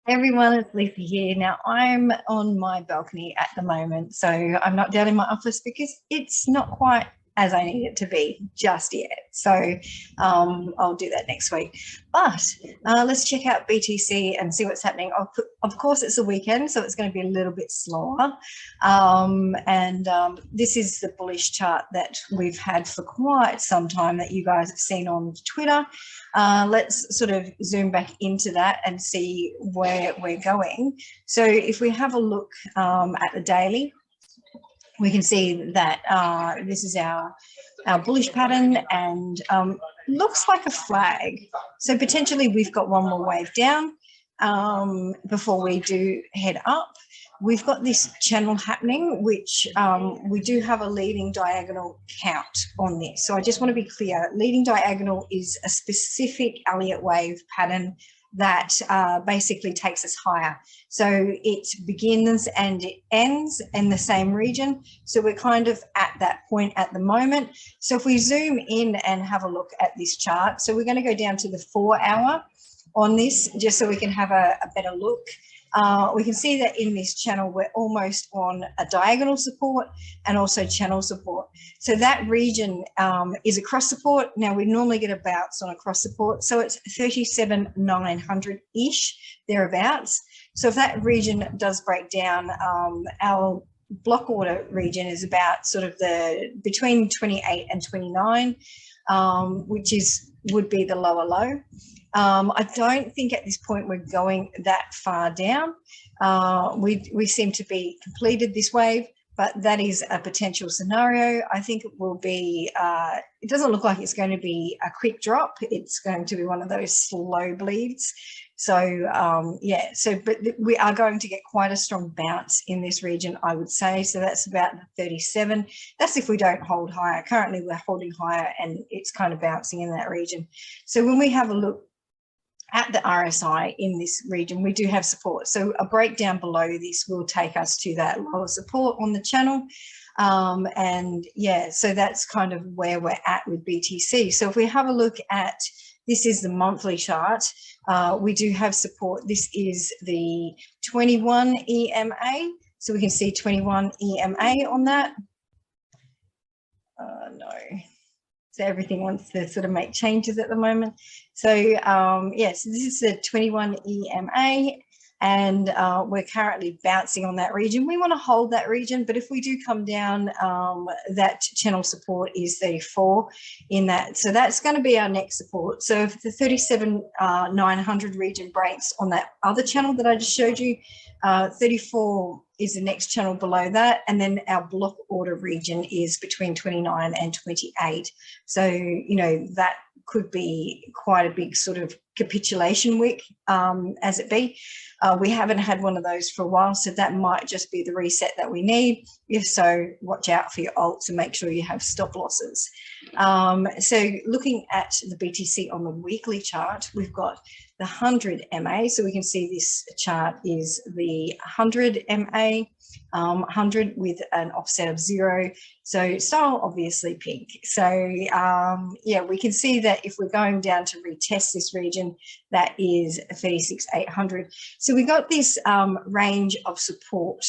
Everyone, it's Lisa here. Now, I'm on my balcony at the moment, so I'm not down in my office because it's not quite as I need it to be just yet. So I'll do that next week. But let's check out BTC and see what's happening. Of course, it's a weekend, so it's going to be a little bit slower. This is the bullish chart that we've had for quite some time that you guys have seen on Twitter. Let's sort of zoom back into that and see where we're going. So if we have a look at the daily, we can see that this is our bullish pattern and looks like a flag. So potentially we've got one more wave down before we do head up. We've got this channel happening, which we do have a leading diagonal count on this. So I just want to be clear, leading diagonal is a specific Elliott wave pattern that basically takes us higher. So it begins and it ends in the same region. So we're kind of at that point at the moment. So if we zoom in and have a look at this chart, so we're going to go down to the 4 hour on this just so we can have a better look. We can see that in this channel, we're almost on a diagonal support and also channel support. So that region is a cross support. Now we normally get a bounce on a cross support. So it's 37,900-ish, thereabouts. So if that region does break down, our block order region is about sort of between 28 and 29, which would be the lower low. I don't think at this point we're going that far down. We seem to be completed this wave, but that is a potential scenario. I think it will be, it doesn't look like it's going to be a quick drop. It's going to be one of those slow bleeds. So yeah, but we are going to get quite a strong bounce in this region, I would say. So that's about 37. That's if we don't hold higher. Currently we're holding higher and it's kind of bouncing in that region. So when we have a look at the RSI in this region, we do have support. So a breakdown below this will take us to that lower support on the channel. And yeah, so that's kind of where we're at with BTC. So if we have a look at, this is the monthly chart, we do have support. This is the 21 EMA. So we can see 21 EMA on that. No. So everything wants to sort of make changes at the moment. So yeah, so this is the 21 EMA and we're currently bouncing on that region. We want to hold that region, but if we do come down, that channel support is 34 in that. So that's going to be our next support. So if the 37,900 region breaks on that other channel that I just showed you, 34 is the next channel below that, and then our block order region is between 29 and 28. So, you know, that could be quite a big sort of capitulation wick as it be. We haven't had one of those for a while, so that might just be the reset that we need. If so, watch out for your alts and make sure you have stop losses. So looking at the BTC on the weekly chart, we've got the 100 MA. So we can see this chart is the 100 MA, 100 with an offset of 0. So style obviously pink. So yeah, we can see that if we're going down to retest this region, that is 36,800. So we got this range of support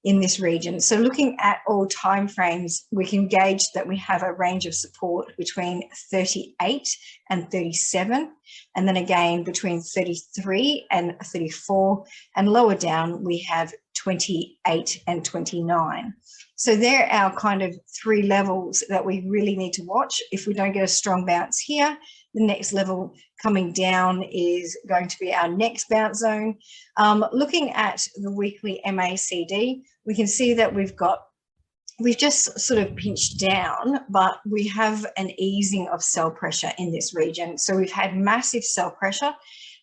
in this region. So looking at all time frames, we can gauge that we have a range of support between 38 and 37, and then again between 33 and 34, and lower down we have 28 and 29. So they're our kind of 3 levels that we really need to watch. If we don't get a strong bounce here, the next level coming down is going to be our next bounce zone. Looking at the weekly MACD, we can see that we've just sort of pinched down, but we have an easing of sell pressure in this region. So we've had massive sell pressure.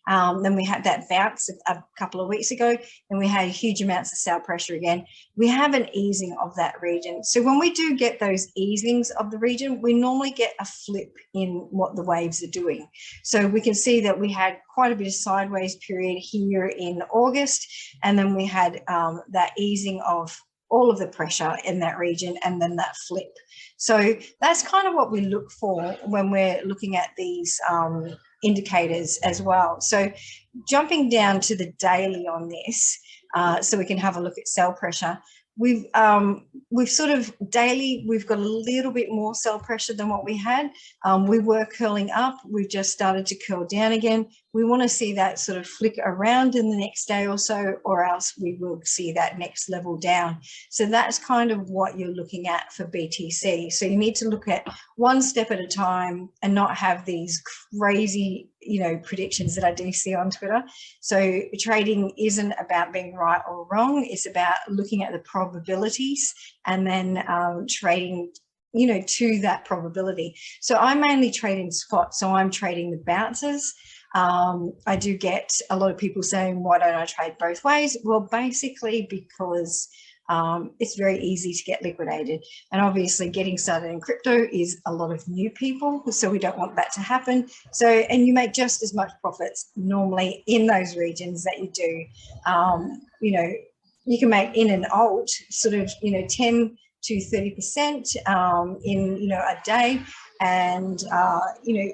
Then we had that bounce a couple of weeks ago, and we had huge amounts of sell pressure again. We have an easing of that region. So when we do get those easings of the region, we normally get a flip in what the waves are doing. So we can see that we had quite a bit of sideways period here in August, and then we had that easing of all of the pressure in that region, and then that flip. So that's kind of what we look for when we're looking at these indicators as well. So jumping down to the daily on this, so we can have a look at sell pressure. We've sort of daily, we've got a little bit more sell pressure than what we had. We were curling up. We've just started to curl down again. We want to see that sort of flick around in the next day or so, or else we will see that next level down. So that's kind of what you're looking at for BTC. So you need to look at one step at a time and not have these crazy, predictions that I do see on Twitter. So trading isn't about being right or wrong. It's about looking at the probabilities and then trading to that probability. So I mainly trade in spot. So I'm trading the bounces. I do get a lot of people saying, why don't I trade both ways? Well, basically because it's very easy to get liquidated. And obviously getting started in crypto is a lot of new people. So we don't want that to happen. So, and you make just as much profits normally in those regions that you do. You can make in an alt sort of, 10 to 30% in, a day and,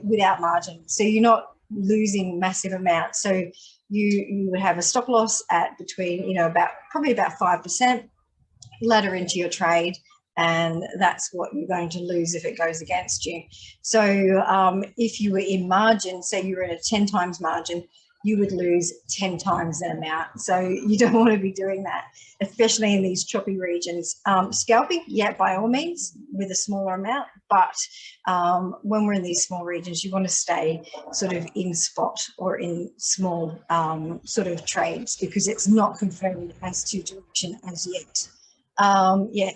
without margin. So you're not losing massive amounts. So you would have a stop loss at between, probably about 5%, ladder into your trade, and that's what you're going to lose if it goes against you. So if you were in margin, say you were in a 10 times margin, you would lose 10 times that amount. So you don't want to be doing that, especially in these choppy regions. Scalping, yeah, by all means, with a smaller amount. But when we're in these small regions, you want to stay sort of in spot or in small sort of trades, because it's not confirmed as to direction as yet.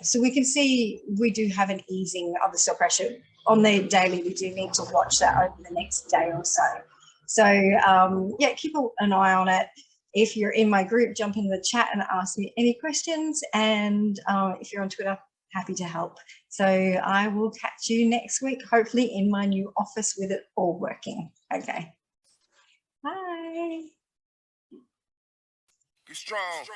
So we can see we do have an easing of the sell pressure. On the daily, we do need to watch that over the next day or so. So, keep an eye on it. If you're in my group, jump in the chat and ask me any questions. And if you're on Twitter, happy to help. So I will catch you next week, hopefully in my new office with it all working. Okay. Bye. Get strong.